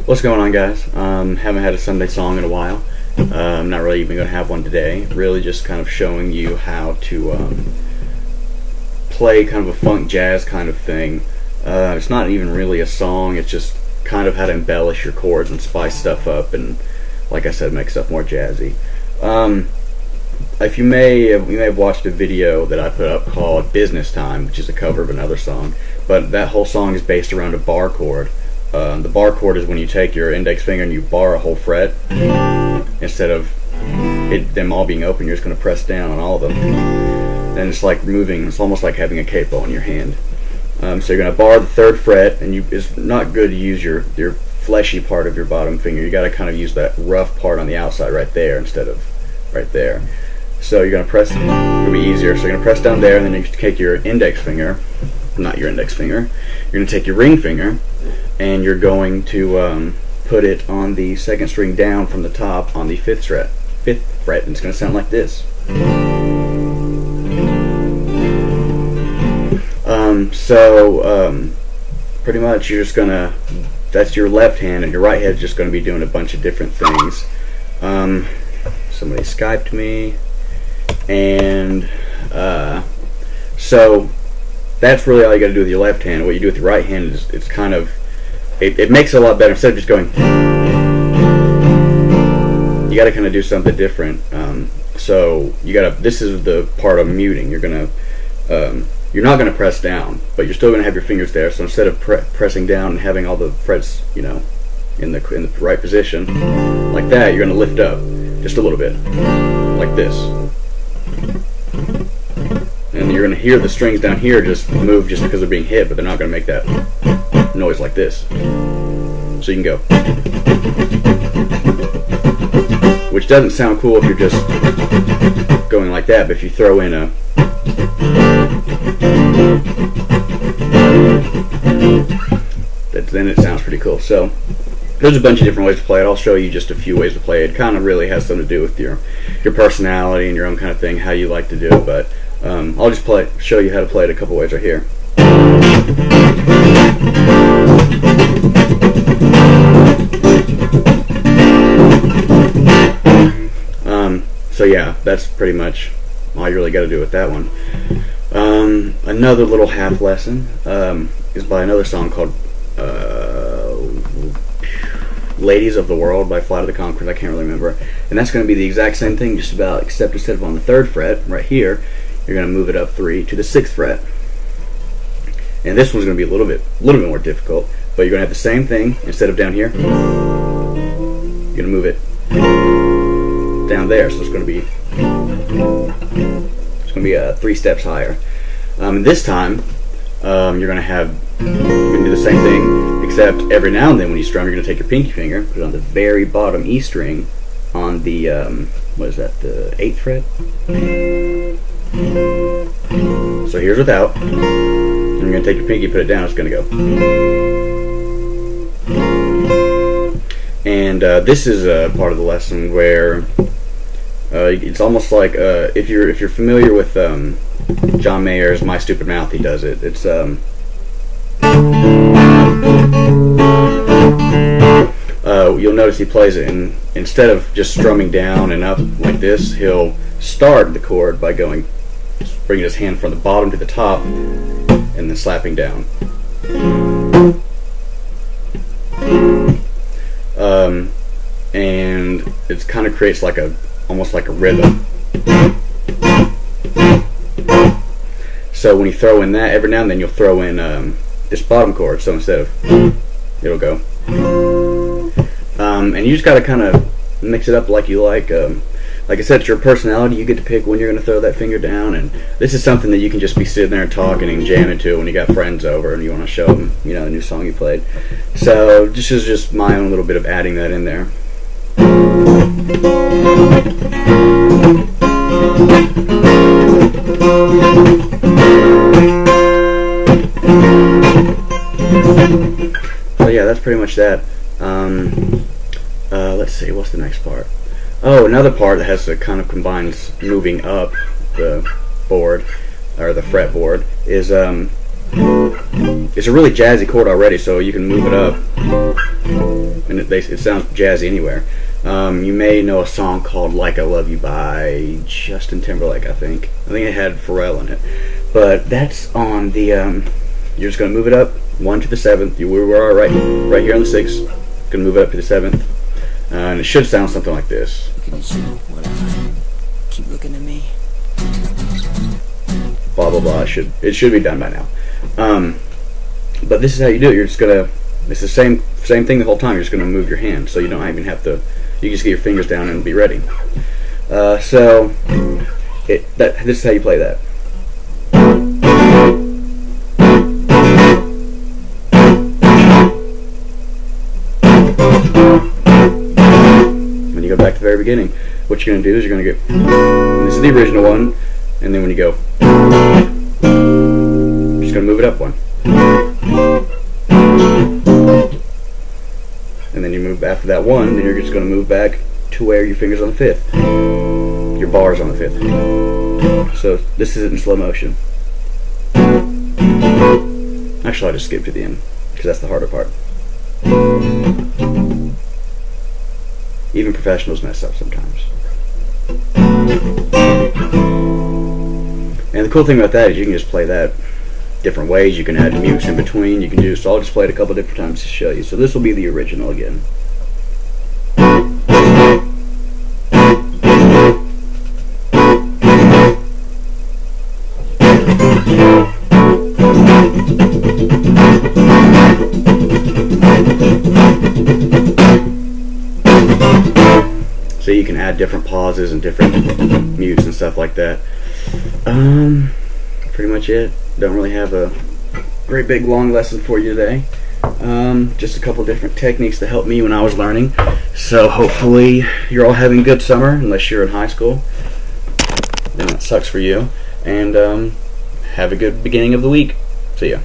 What's going on, guys? Haven't had a Sunday song in a while. I'm not really even going to have one today. Really just kind of showing you how to play kind of a funk jazz kind of thing. It's not even really a song, it's just kind of how to embellish your chords and spice stuff up and, like I said, make stuff more jazzy. If you may have watched a video that I put up called Business Time, which is a cover of another song, but that whole song is based around a bar chord. The bar chord is when you take your index finger and you bar a whole fret. Instead of them all being open, you're just going to press down on all of them. And it's like moving, it's almost like having a capo in your hand. So you're going to bar the third fret, and it's not good to use your fleshy part of your bottom finger. You got to kind of use that rough part on the outside right there instead of right there. So you're going to press, it'll be easier. So you're going to press down there, and then you take your index finger, not your index finger, you're going to take your ring finger, and you're going to put it on the second string down from the top on the fifth fret, and it's going to sound like this. Pretty much you're just going to, that's your left hand, and your right hand's just going to be doing a bunch of different things. Somebody Skyped me, and so that's really all you got to do with your left hand. What you do with your right hand is it's kind of, it makes it a lot better. Instead of just going, you got to kind of do something different. So you got to, this is the part of muting. You're gonna you're not going to press down, but you're still going to have your fingers there. So instead of pressing down and having all the frets, you know, in the right position, like that, you're going to lift up just a little bit, like this. And you're going to hear the strings down here just move just because they're being hit, but they're not going to make that noise like this. So you can go. Which doesn't sound cool if you're just going like that, but if you throw in a then it sounds pretty cool. So there's a bunch of different ways to play it. I'll show you just a few ways to play it. It kind of really has something to do with your personality and your own kind of thing, how you like to do it. But I'll just show you how to play it a couple ways right here. So yeah, that's pretty much all you really got to do with that one. Another little half lesson is by another song called Ladies of the World by Flight of the Conchords. I can't really remember. And that's going to be the exact same thing, just about, except instead of on the third fret, right here, you're going to move it up 3 to the 6th fret. And this one's going to be a little bit more difficult, but you're going to have the same thing. Instead of down here, you're going to move it down there. So it's going to be 3 steps higher. And this time, you're going to do the same thing, except every now and then when you strum, you're going to take your pinky finger, put it on the very bottom E string on the, what is that, the 8th fret? So here's without. And you're going to take your pinky, put it down, it's going to go. And this is a part of the lesson where it's almost like, if you're familiar with John Mayer's My Stupid Mouth, he does it. It's you'll notice he plays it, and instead of just strumming down and up like this, he'll start the chord by bringing his hand from the bottom to the top and then slapping down. And it kind of creates like almost like a rhythm. So when you throw in that, every now and then you'll throw in this bottom chord. So instead of, it'll go. And you just got to kind of mix it up like you like. Like I said, it's your personality. You get to pick when you're going to throw that finger down. And this is something that you can just be sitting there and talking and jamming to when you got friends over and you want to show them, you know, the new song you played. So this is just my own little bit of adding that in there. So yeah, that's pretty much that. Let's see, what's the next part? Oh, another part that has to kind of combines moving up the board, or the fretboard, is It's a really jazzy chord already, so you can move it up, and it sounds jazzy anywhere. You may know a song called "Like I Love You" by Justin Timberlake. I think it had Pharrell in it, but that's on the. You're just gonna move it up 1 to the 7th. We were right here on the 6th. Gonna move it up to the 7th, and it should sound something like this. Looking at you, what I keep looking at me. Blah blah blah. It should be done by now. But this is how you do it. You're just gonna. It's the same thing the whole time. You're just gonna move your hand, so you don't even have to. You just get your fingers down and be ready. This is how you play that. When you go back to the very beginning, what you're gonna do is you're gonna get. This is the original one, and then when you go, you're just gonna move it up 1. And then you move after that 1, then you're just going to move back to where your finger's on the 5th. Your bar's on the 5th. So this is it in slow motion. Actually, I'll just skip to the end, because that's the harder part. Even professionals mess up sometimes. And the cool thing about that is you can just play that different ways. You can add mutes in between. You can do so. I'll just play it a couple different times to show you. So this will be the original again. So you can add different pauses and different mutes and stuff like that. Pretty much it. Don't really have a great big long lesson for you today. Just a couple different techniques to help me when I was learning. So hopefully you're all having a good summer, unless you're in high school. Then it sucks for you. And have a good beginning of the week. See ya.